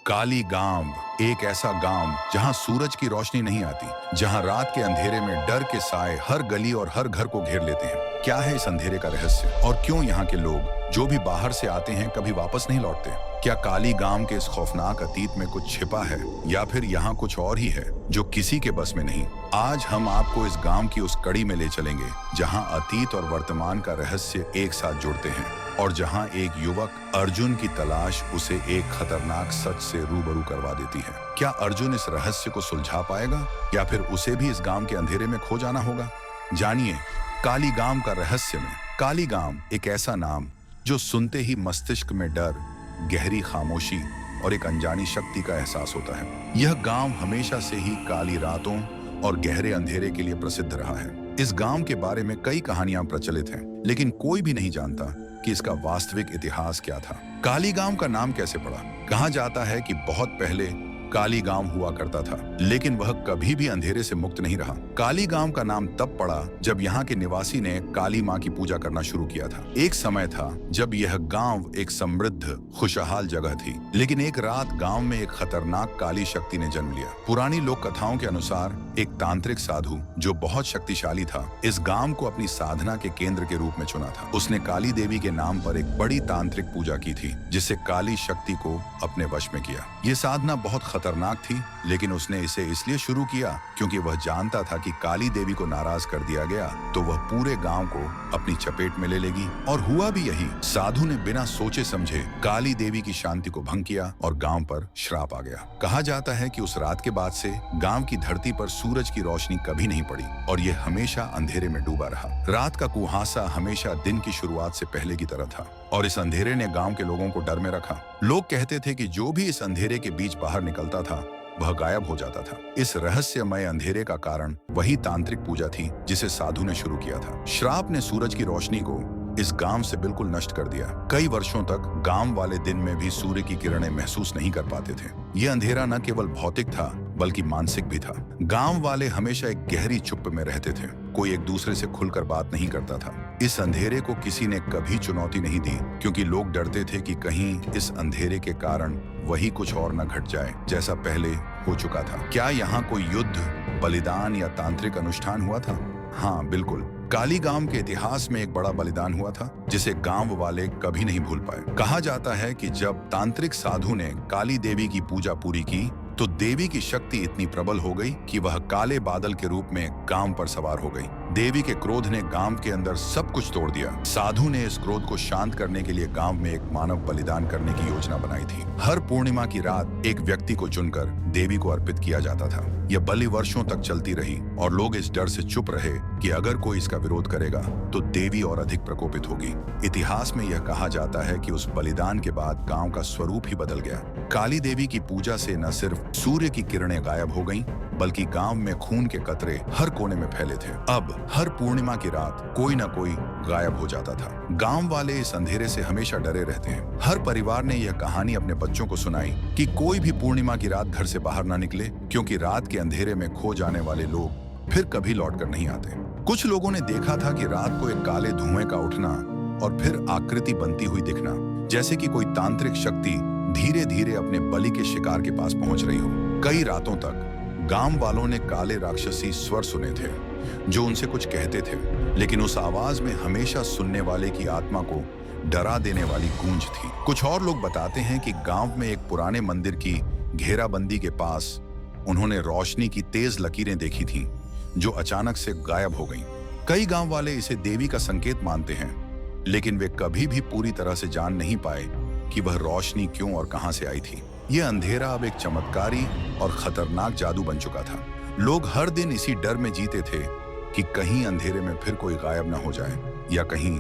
काली गांव एक ऐसा गांव जहां सूरज की रोशनी नहीं आती, जहां रात के अंधेरे में डर के साए हर गली और हर घर को घेर लेते हैं। क्या है इस अंधेरे का रहस्य और क्यों यहाँ के लोग जो भी बाहर से आते हैं कभी वापस नहीं लौटते? क्या काली गांव के इस खौफनाक अतीत में कुछ छिपा है या फिर यहाँ कुछ और ही है जो किसी के बस में नहीं? आज हम आपको इस गांव की उस कड़ी में ले चलेंगे जहां अतीत और वर्तमान का रहस्य एक साथ जुड़ते हैं और जहां एक युवक अर्जुन की तलाश उसे एक खतरनाक सच से रूबरू करवा देती है। क्या अर्जुन इस रहस्य को सुलझा पाएगा या फिर उसे भी इस गांव के अंधेरे में खो जाना होगा? जानिए काली गांव का रहस्य में। काली गांव एक ऐसा नाम जो सुनते ही मस्तिष्क में डर, गहरी खामोशी और एक अनजानी शक्ति का एहसास होता है। यह गांव हमेशा से ही काली रातों और गहरे अंधेरे के लिए प्रसिद्ध रहा है। इस गांव के बारे में कई कहानियां प्रचलित हैं, लेकिन कोई भी नहीं जानता कि इसका वास्तविक इतिहास क्या था। काली गांव का नाम कैसे पड़ा? कहा जाता है कि बहुत पहले काली गांव हुआ करता था, लेकिन वह कभी भी अंधेरे से मुक्त नहीं रहा। काली गांव का नाम तब पड़ा जब यहाँ के निवासी ने काली माँ की पूजा करना शुरू किया था। एक समय था जब यह गांव एक समृद्ध, खुशहाल जगह थी, लेकिन एक रात गांव में एक खतरनाक काली शक्ति ने जन्म लिया। पुरानी लोक कथाओं के अनुसार एक तांत्रिक साधु जो बहुत शक्तिशाली था, इस गांव को अपनी साधना के केंद्र के रूप में चुना था। उसने काली देवी के नाम पर एक बड़ी तांत्रिक पूजा की थी, जिससे काली शक्ति को अपने वश में किया। ये साधना बहुत खतरनाक थी, लेकिन उसने इसे इसलिए शुरू किया क्योंकि वह जानता था कि काली देवी को नाराज कर दिया गया तो वह पूरे गांव को अपनी चपेट में ले लेगी। और हुआ भी यही। साधु ने बिना सोचे समझे काली देवी की शांति को भंग किया और गांव पर श्राप आ गया। कहा जाता है कि उस रात के बाद से गांव की धरती पर सूरज की रोशनी कभी नहीं पड़ी और यह हमेशा अंधेरे में डूबा रहा। रात का कुहासा हमेशा दिन की शुरुआत से पहले की तरह था और इस अंधेरे ने गांव के लोगों को डर में रखा। लोग कहते थे कि जो भी इस अंधेरे के बीच बाहर निकलता था वह गायब हो जाता था। इस रहस्यमय अंधेरे का कारण वही तांत्रिक पूजा थी जिसे साधु ने शुरू किया था। श्राप ने सूरज की रोशनी को इस गांव से बिल्कुल नष्ट कर दिया। कई वर्षों तक गांव वाले दिन में भी सूर्य की किरणें महसूस नहीं कर पाते थे। यह अंधेरा न केवल भौतिक था बल्कि मानसिक भी था। गांव वाले हमेशा एक गहरी चुप में रहते थे। कोई एक दूसरे से खुलकर बात नहीं करता था। इस अंधेरे को किसी ने कभी चुनौती नहीं दी क्योंकि लोग डरते थे कि कहीं इस अंधेरे के कारण वही कुछ और न घट जाए जैसा पहले हो चुका था। क्या यहाँ कोई युद्ध, बलिदान या तांत्रिक अनुष्ठान हुआ था? हाँ, बिल्कुल। काली गांव के इतिहास में एक बड़ा बलिदान हुआ था जिसे गांव वाले कभी नहीं भूल पाए। कहा जाता है कि जब तांत्रिक साधु ने काली देवी की पूजा पूरी की तो देवी की शक्ति इतनी प्रबल हो गई कि वह काले बादल के रूप में गांव पर सवार हो गई। देवी के क्रोध ने गांव के अंदर सब कुछ तोड़ दिया। साधु ने इस क्रोध को शांत करने के लिए गांव में एक मानव बलिदान करने की योजना बनाई थी। हर पूर्णिमा की रात एक व्यक्ति को चुनकर देवी को अर्पित किया जाता था। यह बलि वर्षों तक चलती रही और लोग इस डर से चुप रहे कि अगर कोई इसका विरोध करेगा तो देवी और अधिक प्रकोपित होगी। इतिहास में यह कहा जाता है कि उस बलिदान के बाद गांव का स्वरूप ही बदल गया। काली देवी की पूजा से न सिर्फ सूर्य की किरणें गायब हो गईं, बल्कि गांव में खून के कतरे हर कोने में फैले थे। अब हर पूर्णिमा की रात कोई न कोई गायब हो जाता था। गांव वाले इस अंधेरे से हमेशा डरे रहते हैं। हर परिवार ने यह कहानी अपने बच्चों को सुनाई कि कोई भी पूर्णिमा की रात घर से बाहर न निकले, क्योंकि रात के अंधेरे में खो जाने वाले लोग फिर कभी लौट कर नहीं आते। कुछ लोगों ने देखा था कि रात को एक काले धुएं का उठना और फिर आकृति बनती हुई दिखना, जैसे कि कोई तांत्रिक शक्ति धीरे धीरे अपने बलि के शिकार के पास पहुंच रही हो। कई रातों तक गांव वालों ने काले राक्षसी स्वर सुने थे जो उनसे कुछ कहते थे, लेकिन उस आवाज में हमेशा सुनने वाले की आत्मा को डरा देने वाली गूंज थी। कुछ और लोग बताते हैं कि गांव में एक पुराने मंदिर की घेराबंदी के पास उन्होंने रोशनी की तेज लकीरें देखी थीं जो अचानक से गायब हो गईं। कई गांव वाले इसे देवी का संकेत मानते हैं, लेकिन वे कभी भी पूरी तरह से जान नहीं पाए कि वह रोशनी क्यों और कहां से आई थी। यह अंधेरा अब एक चमत्कारी और खतरनाक जादू बन चुका था। लोग हर दिन इसी डर में जीते थे कि कहीं अंधेरे में फिर कोई गायब ना हो जाए या कहीं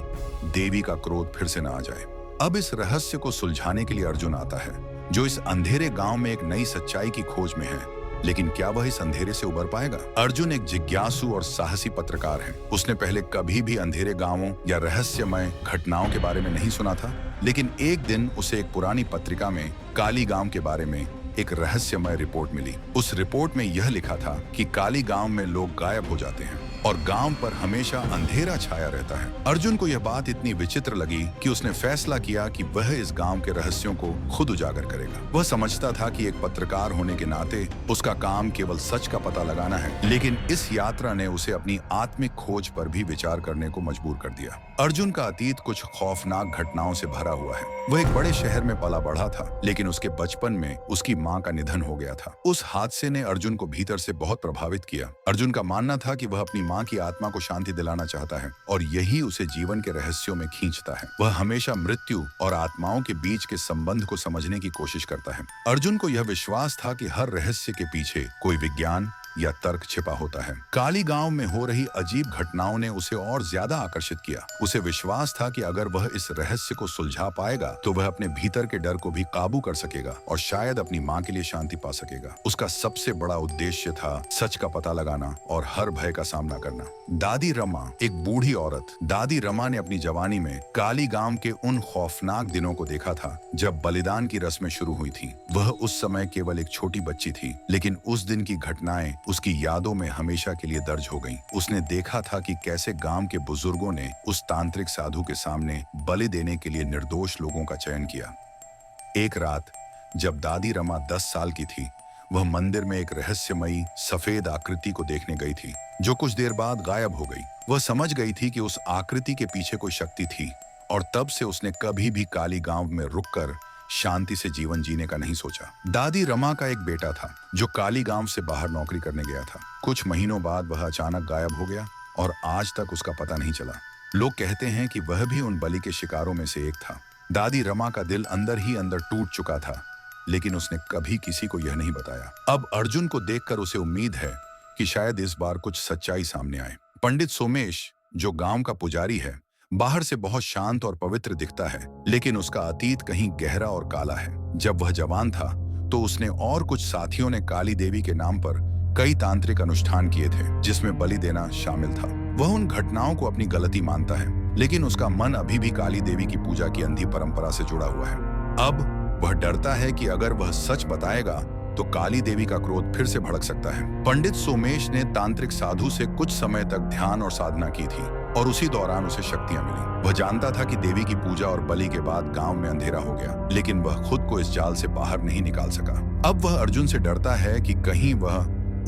देवी का क्रोध फिर से ना आ जाए। अब इस रहस्य को सुलझाने के लिए अर्जुन आता है, जो इस अंधेरे गांव में एक नई सच्चाई की खोज में है। लेकिन क्या वह इस अंधेरे से उबर पाएगा? अर्जुन एक जिज्ञासु और साहसी पत्रकार है। उसने पहले कभी भी अंधेरे गांवों या रहस्यमय घटनाओं के बारे में नहीं सुना था, लेकिन एक दिन उसे एक पुरानी पत्रिका में काली गांव के बारे में एक रहस्यमय रिपोर्ट मिली। उस रिपोर्ट में यह लिखा था कि काली गांव में लोग गायब हो जाते हैं और गांव पर हमेशा अंधेरा छाया रहता है। अर्जुन को यह बात इतनी विचित्र लगी कि उसने फैसला किया कि वह इस गांव के रहस्यों को खुद उजागर करेगा। वह समझता था कि एक पत्रकार होने के नाते उसका काम केवल सच का पता लगाना है, लेकिन इस यात्रा ने उसे अपनी आत्मिक खोज पर भी विचार करने को मजबूर कर दिया। अर्जुन का अतीत कुछ खौफनाक घटनाओं से भरा हुआ है। वह एक बड़े शहर में पला बढ़ा था, लेकिन उसके बचपन में उसकी मां का निधन हो गया था। उस हादसे ने अर्जुन को भीतर से बहुत प्रभावित किया। अर्जुन का मानना था कि वह अपनी मां की आत्मा को शांति दिलाना चाहता है और यही उसे जीवन के रहस्यों में खींचता है। वह हमेशा मृत्यु और आत्माओं के बीच के संबंध को समझने की कोशिश करता है। अर्जुन को यह विश्वास था कि हर रहस्य के पीछे कोई विज्ञान या तर्क छिपा होता है। काली गांव में हो रही अजीब घटनाओं ने उसे और ज्यादा आकर्षित किया। उसे विश्वास था कि अगर वह इस रहस्य को सुलझा पाएगा तो वह अपने भीतर के डर को भी काबू कर सकेगा और शायद अपनी मां के लिए शांति पा सकेगा। उसका सबसे बड़ा उद्देश्य था सच का पता लगाना और हर भय का सामना करना। दादी रमा, एक बूढ़ी औरत। दादी रमा ने अपनी जवानी में काली गांव के उन खौफनाक दिनों को देखा था जब बलिदान की रस्में शुरू हुई थी। वह उस समय केवल एक छोटी बच्ची थी, लेकिन उस दिन की घटनाएं उसकी यादों में हमेशा के लिए दर्ज हो गईं। उसने देखा था कि कैसे गांव के बुजुर्गों ने उस तांत्रिक साधु के सामने बलि देने के लिए निर्दोष लोगों का चयन किया। एक रात जब दादी रमा 10 साल की थी, वह मंदिर में एक रहस्यमयी सफेद आकृति को देखने गई थी, जो कुछ देर बाद गायब हो गई। वह समझ गई थी कि उस आकृति के पीछे कोई शक्ति थी और तब से उसने कभी भी काली गांव में रुककर शांति से जीवन जीने का नहीं सोचा। दादी रमा का एक बेटा था जो काली गांव से बाहर नौकरी करने गया था। कुछ महीनों बाद वह अचानक गायब हो गया और आज तक उसका पता नहीं चला। लोग कहते हैं कि वह भी उन बलि के शिकारों में से एक था। दादी रमा का दिल अंदर ही अंदर टूट चुका था, लेकिन उसने कभी किसी को यह नहीं बताया। अब अर्जुन को देखकर उसे उम्मीद है कि शायद इस बार कुछ सच्चाई सामने आए। पंडित सोमेश, जो गांव का पुजारी है, बाहर से बहुत शांत और पवित्र दिखता है, लेकिन उसका अतीत कहीं गहरा और काला है। जब वह जवान था तो उसने और कुछ साथियों ने काली देवी के नाम पर कई तांत्रिक अनुष्ठान किए थे, जिसमें बलि देना शामिल था। वह उन घटनाओं को अपनी गलती मानता है, लेकिन उसका मन अभी भी काली देवी की पूजा की अंधी परंपरा से जुड़ा हुआ है। अब वह डरता है कि अगर वह सच बताएगा तो काली देवी का क्रोध फिर से भड़क सकता है। पंडित सोमेश ने तांत्रिक साधु से कुछ समय तक ध्यान और साधना की थी और उसी दौरान उसे शक्तियां मिली। वह जानता था कि देवी की पूजा और बलि के बाद गांव में अंधेरा हो गया, लेकिन वह खुद को इस जाल से बाहर नहीं निकाल सका। अब वह अर्जुन से डरता है कि कहीं वह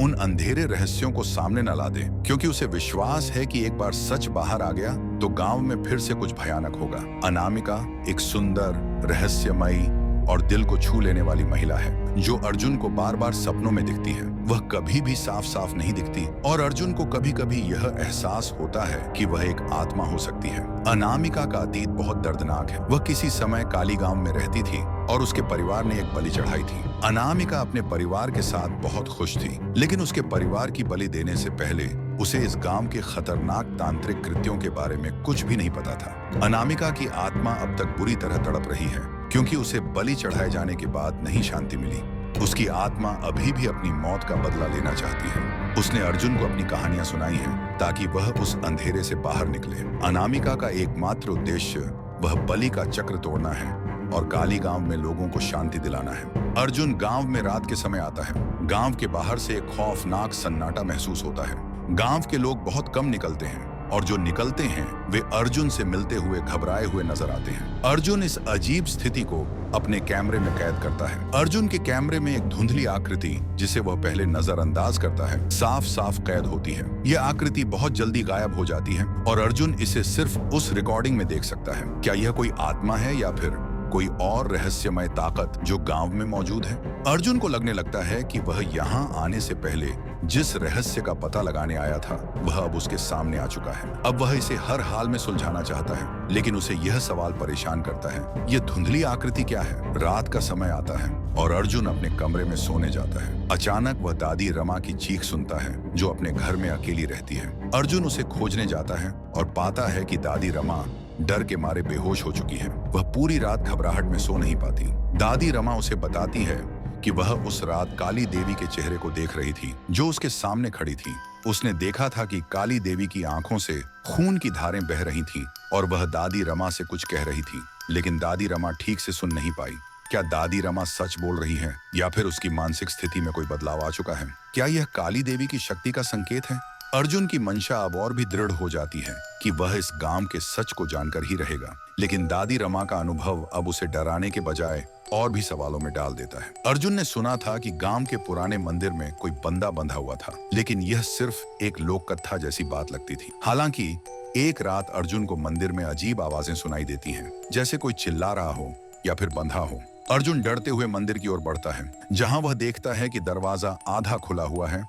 उन अंधेरे रहस्यों को सामने न ला दे, क्योंकि उसे विश्वास है कि एक बार सच बाहर आ गया तो गांव में फिर से कुछ भयानक होगा। अनामिका एक सुंदर, रहस्यमयी और दिल को छू लेने वाली महिला है जो अर्जुन को बार बार सपनों में दिखती है। वह कभी भी साफ साफ नहीं दिखती और अर्जुन को कभी कभी यह एहसास होता है कि वह एक आत्मा हो सकती है। अनामिका का अतीत बहुत दर्दनाक है। वह किसी समय काली गांव में रहती थी और उसके परिवार ने एक बलि चढ़ाई थी। अनामिका अपने परिवार के साथ बहुत खुश थी, लेकिन उसके परिवार की बलि देने से पहले उसे इस गांव के खतरनाक तांत्रिक कृत्यों के बारे में कुछ भी नहीं पता था। अनामिका की आत्मा अब तक बुरी तरह तड़प रही है, क्योंकि उसे बलि चढ़ाए जाने के बाद नहीं शांति मिली। उसकी आत्मा अभी भी अपनी मौत का बदला लेना चाहती है। उसने अर्जुन को अपनी कहानियां सुनाई हैं ताकि वह उस अंधेरे से बाहर निकले। अनामिका का एकमात्र उद्देश्य वह बलि का चक्र तोड़ना है और काली गांव में लोगों को शांति दिलाना है। अर्जुन गांव में रात के समय आता है। गांव के बाहर से एक खौफनाक सन्नाटा महसूस होता है। गांव के लोग बहुत कम निकलते हैं और जो निकलते हैं वे अर्जुन से मिलते हुए घबराए हुए नजर आते हैं। अर्जुन इस अजीब स्थिति को अपने कैमरे में कैद करता है। अर्जुन के कैमरे में एक धुंधली आकृति, जिसे वह पहले नजरअंदाज करता है, साफ साफ कैद होती है। यह आकृति बहुत जल्दी गायब हो जाती है और अर्जुन इसे सिर्फ उस रिकॉर्डिंग में देख सकता है। क्या यह कोई आत्मा है या फिर कोई और रहस्यमय ताकत जो गांव में मौजूद है? अर्जुन को लगने लगता है कि वह यहाँ आने से पहले जिस रहस्य का पता लगाने आया था वह अब उसके सामने आ चुका है। अब वह इसे हर हाल में सुलझाना चाहता है, लेकिन उसे यह सवाल परेशान करता है, यह धुंधली आकृति क्या है? रात का समय आता है और अर्जुन अपने कमरे में सोने जाता है। अचानक वह दादी रमा की चीख सुनता है, जो अपने घर में अकेली रहती है। अर्जुन उसे खोजने जाता है और पाता है कि दादी रमा डर के मारे बेहोश हो चुकी है। वह पूरी रात घबराहट में सो नहीं पाती। दादी रमा उसे बताती है कि वह उस रात काली देवी के चेहरे को देख रही थी, जो उसके सामने खड़ी थी। उसने देखा था कि काली देवी की आंखों से खून की धारें बह रही थीं और वह दादी रमा से कुछ कह रही थी, लेकिन दादी रमा ठीक से सुन नहीं पाई। क्या दादी रमा सच बोल रही है या फिर उसकी मानसिक स्थिति में कोई बदलाव आ चुका है? क्या यह काली देवी की शक्ति का संकेत है? अर्जुन की मंशा अब और भी दृढ़ हो जाती है कि वह इस गांव के सच को जानकर ही रहेगा। लेकिन दादी रमा का अनुभव अब उसे डराने के बजाय और भी सवालों में डाल देता है। अर्जुन ने सुना था कि गांव के पुराने मंदिर में कोई बंदा बंधा हुआ था, लेकिन यह सिर्फ एक लोक कथा जैसी बात लगती थी। हालांकि एक रात अर्जुन को मंदिर में अजीब आवाजें सुनाई देती हैं, जैसे कोई चिल्ला रहा हो या फिर बंधा हो। अर्जुन डरते हुए मंदिर की ओर बढ़ता है, जहां वह देखता है कि दरवाजा आधा खुला हुआ है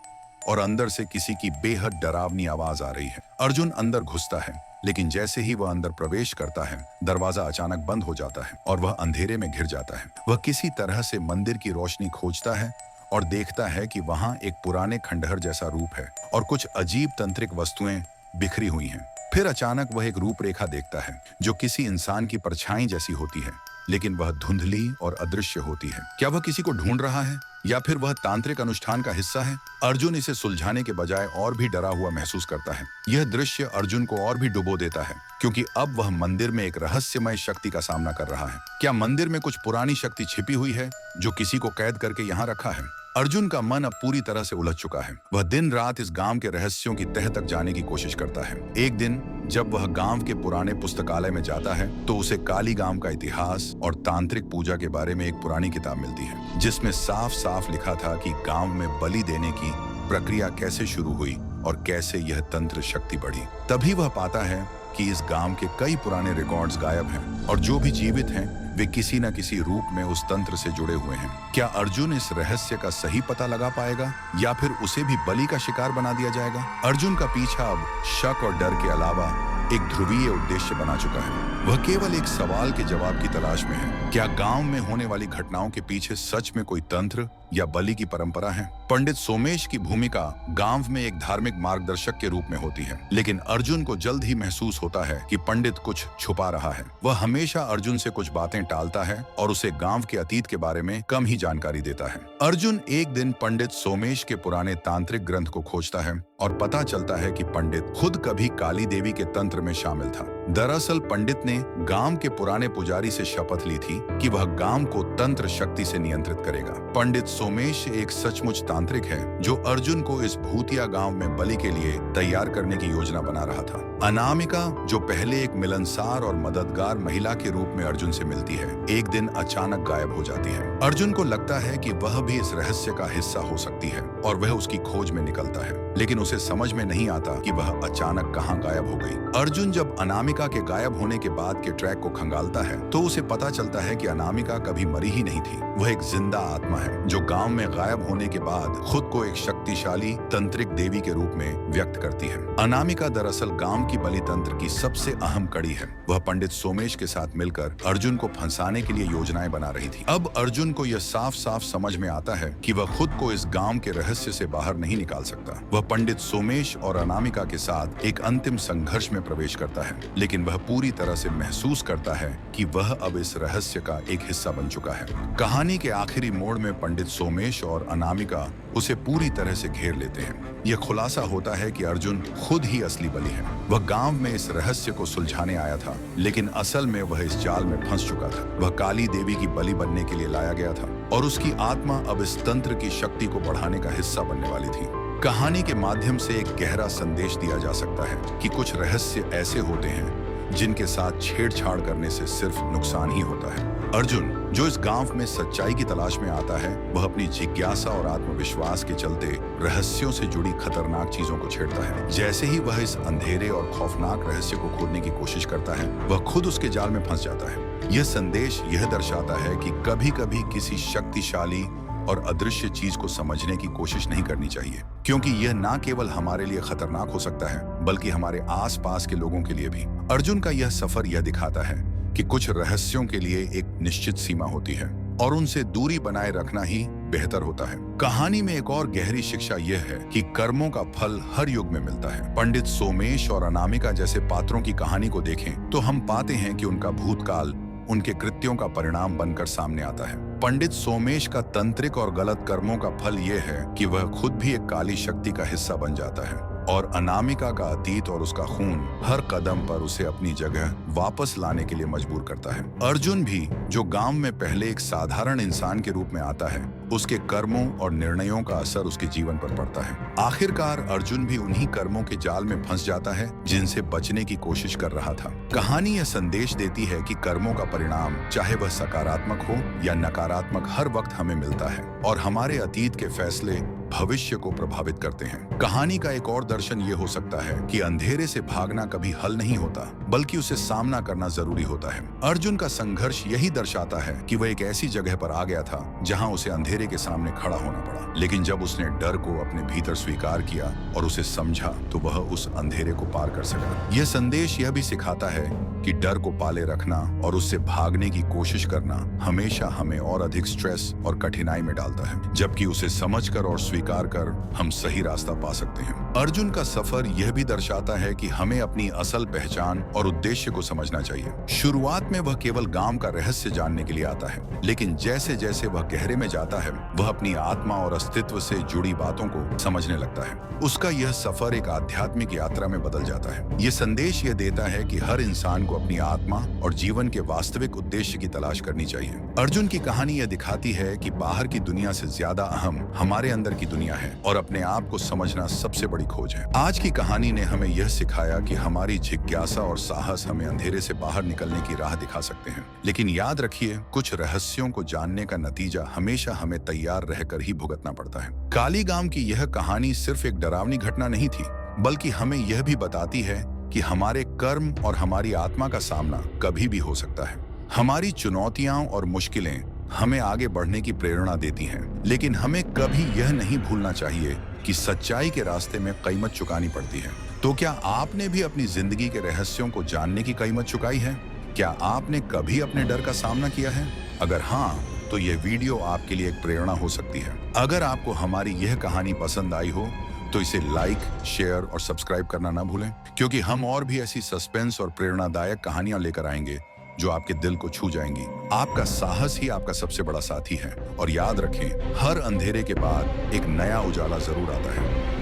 और अंदर से किसी की बेहद डरावनी आवाज आ रही है। अर्जुन अंदर घुसता है, लेकिन जैसे ही वह अंदर प्रवेश करता है, दरवाजा अचानक बंद हो जाता है और वह अंधेरे में घिर जाता है। वह किसी तरह से मंदिर की रोशनी खोजता है और देखता है कि वहां एक पुराने खंडहर जैसा रूप है और कुछ अजीब तंत्रिक वस्तुएं बिखरी हुई हैं। फिर अचानक वह एक रूपरेखा देखता है जो किसी इंसान की परछाई जैसी होती है, लेकिन वह धुंधली और अदृश्य होती है। क्या वह किसी को ढूंढ रहा है या फिर वह तांत्रिक अनुष्ठान का हिस्सा है? अर्जुन इसे सुलझाने के बजाय और भी डरा हुआ महसूस करता है। यह दृश्य अर्जुन को और भी डुबो देता है, क्योंकि अब वह मंदिर में एक रहस्यमय शक्ति का सामना कर रहा है। क्या मंदिर में कुछ पुरानी शक्ति छिपी हुई है जो किसी को कैद करके यहाँ रखा है? अर्जुन का मन अब पूरी तरह से उलझ चुका है। वह दिन रात इस गांव के रहस्यों की तह तक जाने की कोशिश करता है। एक दिन जब वह गांव के पुराने पुस्तकालय में जाता है, तो उसे काली गांव का इतिहास और तांत्रिक पूजा के बारे में एक पुरानी किताब मिलती है, जिसमें साफ साफ लिखा था कि गांव में बलि देने की प्रक्रिया कैसे शुरू हुई और कैसे यह तंत्र शक्ति बढ़ी। तभी वह पाता है कि इस गांव के कई पुराने रिकॉर्ड्स गायब हैं और जो भी जीवित हैं वे किसी न किसी रूप में उस तंत्र से जुड़े हुए हैं। क्या अर्जुन इस रहस्य का सही पता लगा पाएगा या फिर उसे भी बलि का शिकार बना दिया जाएगा? अर्जुन का पीछा अब शक और डर के अलावा एक ध्रुवीय उद्देश्य बना चुका है। वह केवल एक सवाल के जवाब की तलाश में है। क्या गांव में होने वाली घटनाओं के पीछे सच में कोई तंत्र या बलि की परंपरा है? पंडित सोमेश की भूमिका गांव में एक धार्मिक मार्गदर्शक के रूप में होती है, लेकिन अर्जुन को जल्द ही महसूस होता है कि पंडित कुछ छुपा रहा है। वह हमेशा अर्जुन से कुछ बातें टालता है और उसे गांव के अतीत के बारे में कम ही जानकारी देता है। अर्जुन एक दिन पंडित सोमेश के पुराने तांत्रिक ग्रंथ को खोजता है और पता चलता है कि पंडित खुद कभी काली देवी के तंत्र में शामिल था। दरअसल पंडित ने गांव के पुराने पुजारी से शपथ ली थी कि वह गांव को तंत्र शक्ति से नियंत्रित करेगा। पंडित सोमेश एक सचमुच तांत्रिक है जो अर्जुन को इस भूतिया गांव में बलि के लिए तैयार करने की योजना बना रहा था। अनामिका, जो पहले एक मिलनसार और मददगार महिला के रूप में अर्जुन से मिलती है, एक दिन अचानक गायब हो जाती है। अर्जुन को लगता है कि वह भी इस रहस्य का हिस्सा हो सकती है और वह उसकी खोज में निकलता है, लेकिन उसे समझ में नहीं आता कि वह अचानक कहां गायब हो गई। अर्जुन जब अनामिका के गायब होने के बाद के ट्रैक को खंगालता है तो उसे पता चलता है कि अनामिका कभी मरी ही नहीं थी। वह एक जिंदा आत्मा है जो गांव में गायब होने के बाद खुद को एक शक्तिशाली तंत्रिक देवी के रूप में व्यक्त करती है। अनामिका दरअसल गांव की बलि तंत्र की सबसे अहम कड़ी है। वह पंडित सोमेश के साथ मिलकर अर्जुन को फंसाने के लिए योजनाएं बना रही थी। अब अर्जुन को यह साफ साफ समझ में आता है कि वह खुद को इस गांव के रहस्य से बाहर नहीं निकाल सकता। वह पंडित सोमेश और अनामिका के साथ एक अंतिम संघर्ष में प्रवेश करता है, लेकिन वह पूरी तरह से महसूस करता है कि वह अब इस रहस्य का एक हिस्सा बन चुका है। कहानी के आखिरी मोड़ में पंडित सोमेश और अनामिका उसे पूरी तरह से घेर लेते हैं। यह खुलासा होता है कि अर्जुन खुद ही असली बलि है। वह गांव में इस रहस्य को सुलझाने आया था, लेकिन असल में वह इस जाल में फंस चुका था। वह काली देवी की बलि बनने के लिए लाया गया था और उसकी आत्मा अब इस तंत्र की शक्ति को बढ़ाने का हिस्सा बनने वाली थी। कहानी के माध्यम से एक गहरा संदेश दिया जा सकता है कि कुछ रहस्य ऐसे होते हैं जिनके साथ छेड़छाड़ करने से सिर्फ नुकसान ही होता है। अर्जुन, जो इस गांव में सच्चाई की तलाश में आता है, वह अपनी जिज्ञासा और आत्मविश्वास के चलते रहस्यों से जुड़ी खतरनाक चीजों को छेड़ता है। जैसे ही वह इस अंधेरे और खौफनाक रहस्य को खोदने की कोशिश करता है, वह खुद उसके जाल में फंस जाता है। यह संदेश यह दर्शाता है कि कभी-कभी किसी शक्तिशाली और अदृश्य चीज को समझने की कोशिश नहीं करनी चाहिए, क्योंकि यह न केवल हमारे लिए खतरनाक हो सकता है, बल्कि हमारे आसपास के लोगों के लिए भी। अर्जुन का यह सफर यह दिखाता है कि कुछ रहस्यों के लिए एक निश्चित सीमा होती है और उनसे दूरी बनाए रखना ही बेहतर होता है। कहानी में एक और गहरी शिक्षा यह है कि कर्मों का फल हर युग में मिलता है। पंडित सोमेश और अनामिका जैसे पात्रों की कहानी को देखें तो हम पाते हैं कि उनका भूतकाल उनके कृत्यों का परिणाम बनकर सामने आता है। पंडित सोमेश का तंत्रिक और गलत कर्मों का फल यह है कि वह खुद भी एक काली शक्ति का हिस्सा बन जाता है, और अनामिका का अतीत और उसका खून हर कदम पर उसे अपनी जगह वापस लाने के लिए मजबूर करता है। अर्जुन भी, जो गांव में पहले एक साधारण इंसान के रूप में आता है, उसके कर्मों और निर्णयों का असर उसके जीवन पर पड़ता है। आखिरकार अर्जुन भी उन्हीं कर्मों के जाल में फंस जाता है जिनसे बचने की कोशिश कर रहा था। कहानी यह संदेश देती है कि कर्मों का परिणाम, चाहे वह सकारात्मक हो या नकारात्मक, हर वक्त हमें मिलता है और हमारे अतीत के फैसले भविष्य को प्रभावित करते हैं। कहानी का एक और दर्शन ये हो सकता है कि अंधेरे से भागना कभी हल नहीं होता, बल्कि उसे सामना करना जरूरी होता है। अर्जुन का संघर्ष यही दर्शाता है कि वह एक ऐसी जगह पर आ गया था जहां उसे अंधेरे के सामने खड़ा होना पड़ा, लेकिन जब उसने डर को अपने भीतर स्वीकार किया और उसे समझा तो वह उस अंधेरे को पार कर सका। यह संदेश यह भी सिखाता है कि डर को पाले रखना और उससे भागने की कोशिश करना हमेशा हमें और अधिक स्ट्रेस और कठिनाई में डालता है, जबकि उसे समझकर और स्वीकार कर हम सही रास्ता पा सकते हैं। अर्जुन का सफर यह भी दर्शाता है कि हमें अपनी असल पहचान और उद्देश्य को समझना चाहिए। शुरुआत में वह केवल गांव का रहस्य जानने के लिए आता है, लेकिन जैसे जैसे वह गहरे में जाता है वह अपनी आत्मा और अस्तित्व से जुड़ी बातों को समझने लगता है। उसका यह सफर एक आध्यात्मिक यात्रा में बदल जाता है। यह संदेश यह देता है कि हर इंसान को अपनी आत्मा और जीवन के वास्तविक उद्देश्य की तलाश करनी चाहिए। अर्जुन की कहानी यह दिखाती है कि बाहर की दुनिया से ज्यादा अहम हमारे अंदर की दुनिया है और अपने आप को समझना सबसे बड़ी खोज है। आज की कहानी ने हमें यह सिखाया कि हमारी जिज्ञासा और साहस हमें अंधेरे से बाहर निकलने की राह दिखा सकते हैं, लेकिन याद रखिए, कुछ रहस्यों को जानने का नतीजा हमेशा हमें तैयार रहकर ही भुगतना पड़ता है। कालीगाम की यह कहानी सिर्फ एक डरावनी घटना नहीं थी, बल्कि हमें यह भी बताती है कि हमारे कर्म और हमारी आत्मा का सामना कभी भी हो सकता है। हमारी चुनौतियां और मुश्किलें हमें आगे बढ़ने की प्रेरणा देती हैं, लेकिन हमें कभी यह नहीं भूलना चाहिए कि सच्चाई के रास्ते में कीमत चुकानी पड़ती है। तो क्या आपने भी अपनी जिंदगी के रहस्यों को जानने की कीमत चुकाई है? क्या आपने कभी अपने डर का सामना किया है? अगर हाँ, तो यह वीडियो आपके लिए एक प्रेरणा हो सकती है। अगर आपको हमारी यह कहानी पसंद आई हो तो इसे लाइक, शेयर और सब्सक्राइब करना ना भूलें, क्योंकि हम और भी ऐसी सस्पेंस और प्रेरणादायक कहानियां लेकर आएंगे जो आपके दिल को छू जाएंगी। आपका साहस ही आपका सबसे बड़ा साथी है, और याद रखें, हर अंधेरे के बाद एक नया उजाला जरूर आता है।